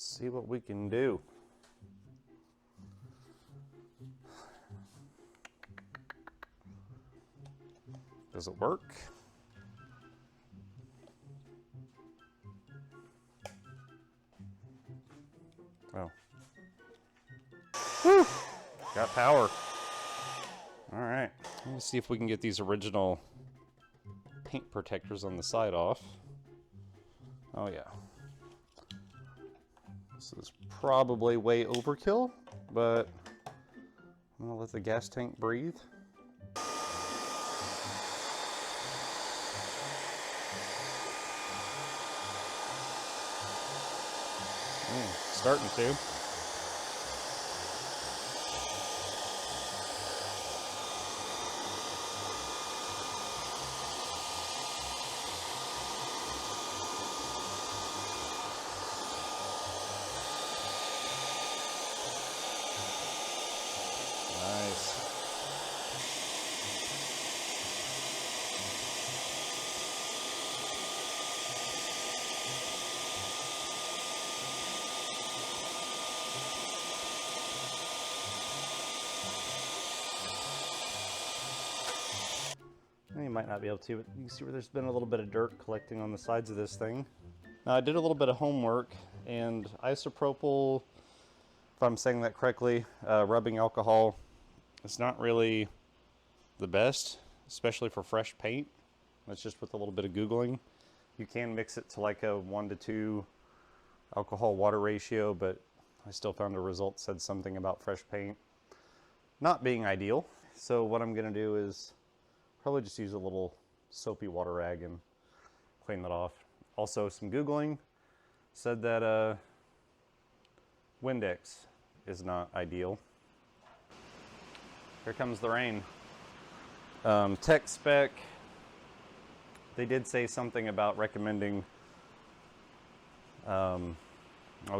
see what we can do. Does it work? Oh. Whew. Got power. All right. Let me see if we can get these original paint protectors on the side off. Oh yeah. This is probably way overkill, but I'm gonna let the gas tank breathe. Starting to. Nice. You might not be able to, but you can see where there's been a little bit of dirt collecting on the sides of this thing. Now I did a little bit of homework, and isopropyl, if I'm saying that correctly, rubbing alcohol, it's not really the best, especially for fresh paint. That's just with a little bit of Googling. You can mix it to like a 1:2 alcohol water ratio, but I still found a result said something about fresh paint not being ideal. So what I'm gonna do is probably just use a little soapy water rag and clean that off. Also, some Googling said that Windex is not ideal. Here comes the rain. TechSpec, they did say something about recommending, oh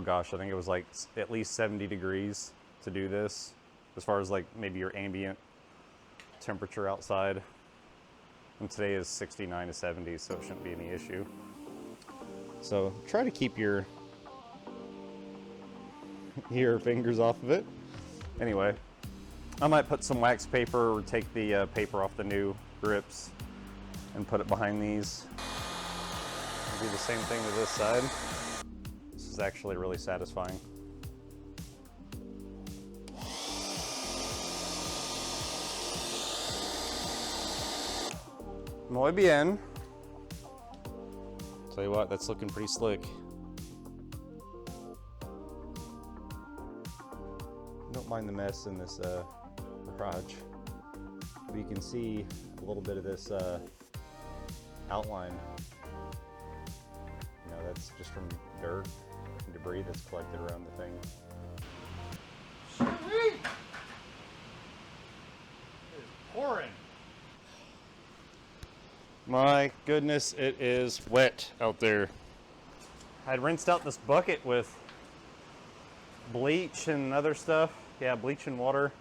gosh, I think it was like at least 70 degrees to do this, as far as like maybe your ambient temperature outside. And today is 69 to 70, so it shouldn't be any issue. So try to keep your fingers off of it. Anyway, I might put some wax paper or take the paper off the new grips and put it behind these. I'll do the same thing to this side. This is actually really satisfying. Muy bien. Tell you what, that's looking pretty slick. Don't mind the mess in this garage. But you can see a little bit of this outline. You know, that's just from dirt and debris that's collected around the thing. Sweet! It is pouring. My goodness, it is wet out there. I'd rinsed out this bucket with bleach and other stuff. Yeah, bleach and water.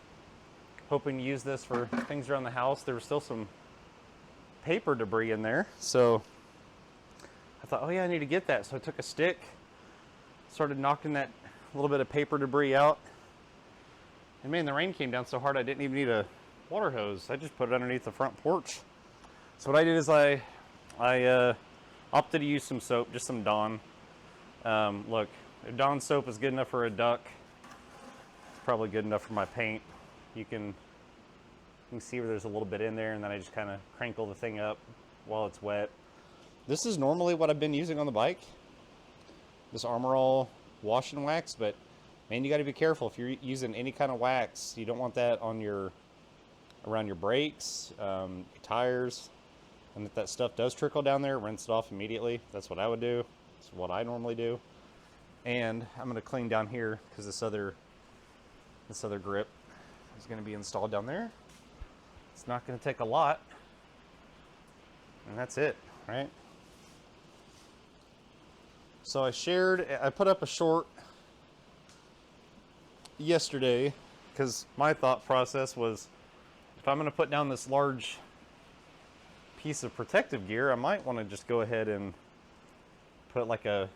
Hoping to use this for things around the house. There was still some paper debris in there. So I thought, oh yeah, I need to get that. So I took a stick, started knocking that little bit of paper debris out. And man, the rain came down so hard I didn't even need a water hose. I just put it underneath the front porch. So what I did is I opted to use some soap, just some Dawn. Look, if Dawn soap is good enough for a duck, it's probably good enough for my paint. You can see where there's a little bit in there, and then I just kind of crinkle the thing up while it's wet. This is normally what I've been using on the bike, this Armor All wash and wax, but man, you got to be careful. If you're using any kind of wax, you don't want that on around your brakes, your tires. And if that stuff does trickle down there, rinse it off immediately. That's what I would do. That's what I normally do. And I'm going to clean down here because this other grip is going to be installed down there. It's not going to take a lot. And that's it, right? So I put up a short yesterday because my thought process was, if I'm going to put down this large piece of protective gear, I might want to just go ahead and put like a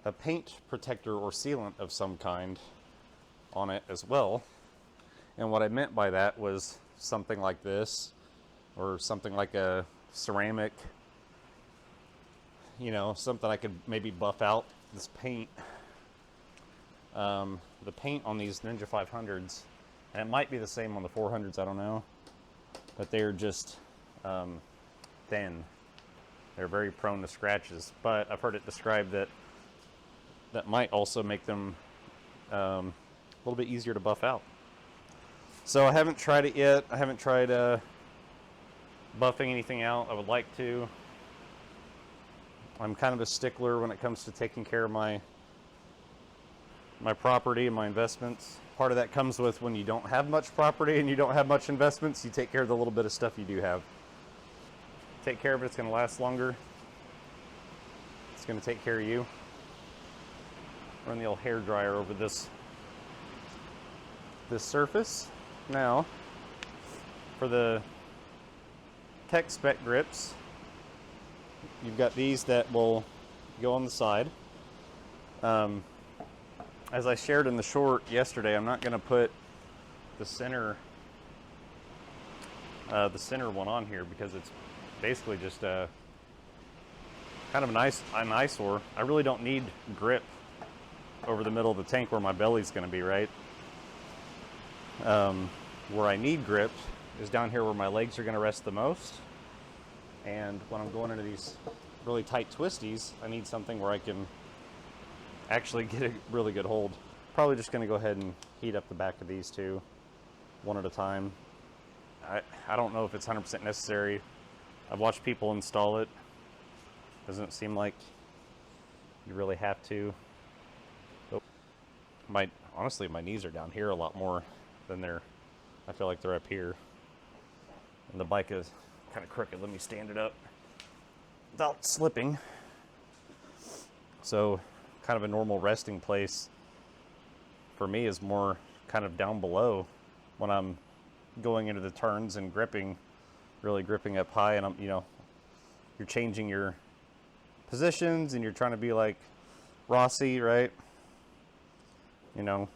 a paint protector or sealant of some kind on it as well. And what I meant by that was something like this, or something like a ceramic, you know, something I could maybe buff out this paint. The paint on these Ninja 500s, and it might be the same on the 400s, I don't know, but they're just thin. They're very prone to scratches, but I've heard it described that that might also make them a little bit easier to buff out. So I haven't tried it yet. I haven't tried buffing anything out. I would like to. I'm kind of a stickler when it comes to taking care of my property and my investments. Part of that comes with when you don't have much property and you don't have much investments, you take care of the little bit of stuff you do have. Take care of it, it's going to last longer. It's going to take care of you. Run the old hair dryer over this surface. Now, for the TechSpec grips, you've got these that will go on the side. As I shared in the short yesterday, I'm not going to put the center one on here because it's basically just a kind of an eyesore. I really don't need grip over the middle of the tank where my belly's going to be, right? Where I need grip is down here where my legs are going to rest the most. And when I'm going into these really tight twisties, I need something where I can actually get a really good hold. Probably just going to go ahead and heat up the back of these two one at a time. I don't know if it's 100% necessary. I've watched people install it. Doesn't seem like you really have to. Honestly, my knees are down here a lot more than I feel like they're up here. And the bike is kind of crooked. Let me stand it up without slipping. So kind of a normal resting place for me is more kind of down below when I'm going into the turns and gripping, really gripping up high, and you're changing your positions and you're trying to be like Rossi, right? You know,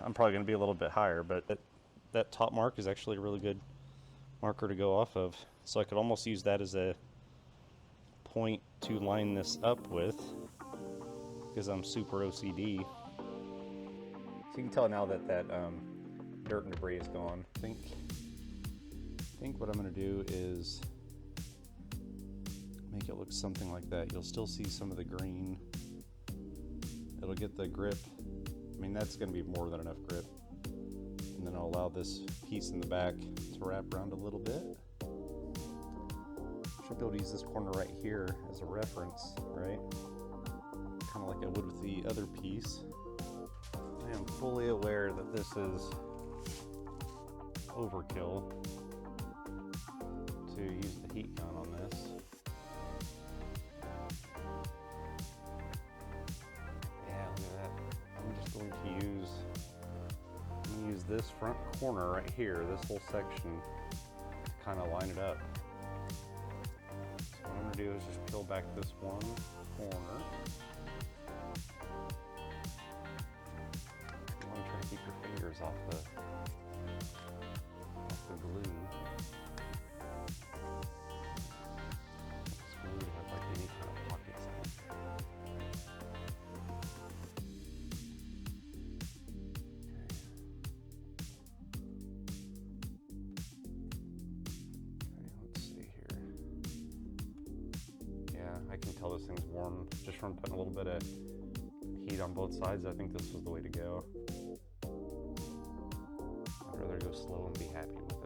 I'm probably going to be a little bit higher, but that top mark is actually a really good marker to go off of. So I could almost use that as a point to line this up with, because I'm super OCD. So you can tell now that dirt and debris is gone. I think what I'm going to do is make it look something like that. You'll still see some of the green. It'll get the grip. I mean, that's going to be more than enough grip. And then I'll allow this piece in the back to wrap around a little bit. Should be able to use this corner right here as a reference, right? Kind of like I would with the other piece. I am fully aware that this is overkill to use the heat gun on this. Yeah, look at that. I'm just going to use this front corner right here, this whole section, to kind of line it up. So what I'm going to do is just peel back this one corner. You want to try to keep your fingers off the glue. This glue to have like any kind of pockets in it. I can tell this thing's warm just from putting a little bit of heat on both sides. I think this was the way to go. I'd rather go slow and be happy with it.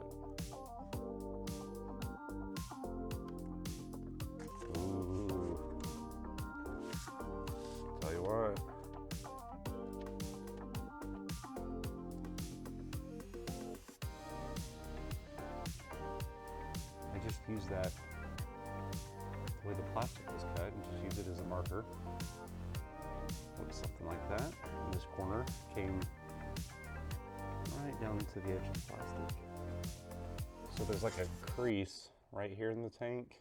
Ooh. Tell you what. I just use that the way the plastic was cut and just use it as a marker. Looks something like that. And this corner came right down to the edge of the plastic. So there's like a crease right here in the tank.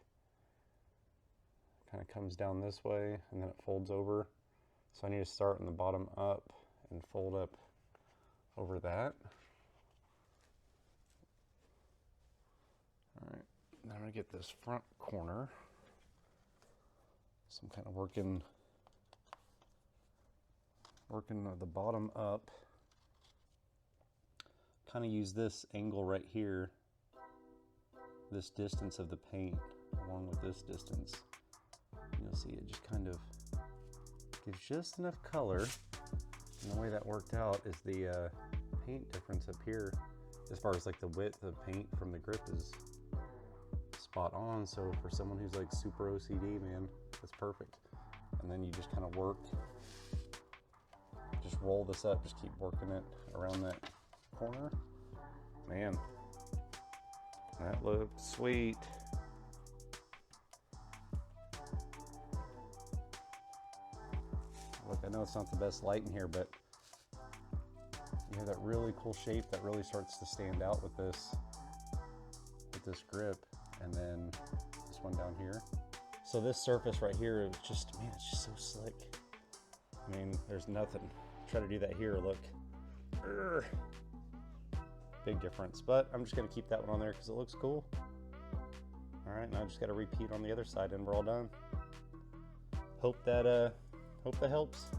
kind of comes down this way and then it folds over. So I need to start in the bottom up and fold up over that. All right, now I'm gonna get this front corner. So I'm kind of working the bottom up. Kind of use this angle right here, this distance of the paint along with this distance. And you'll see it just kind of gives just enough color. And the way that worked out is the paint difference up here, as far as like the width of paint from the grip, is spot on. So for someone who's like super OCD, man, that's perfect. And then you just kind of work, just roll this up, just keep working it around that corner. Man, that looked sweet. Look, I know it's not the best light in here, but you have that really cool shape that really starts to stand out with this grip, and then this one down here. So this surface right here is just, man, it's just so slick. I mean, there's nothing. Try to do that here, look. Urgh. Big difference, but I'm just gonna keep that one on there because it looks cool. All right, now I just gotta repeat on the other side and we're all done. Hope that helps.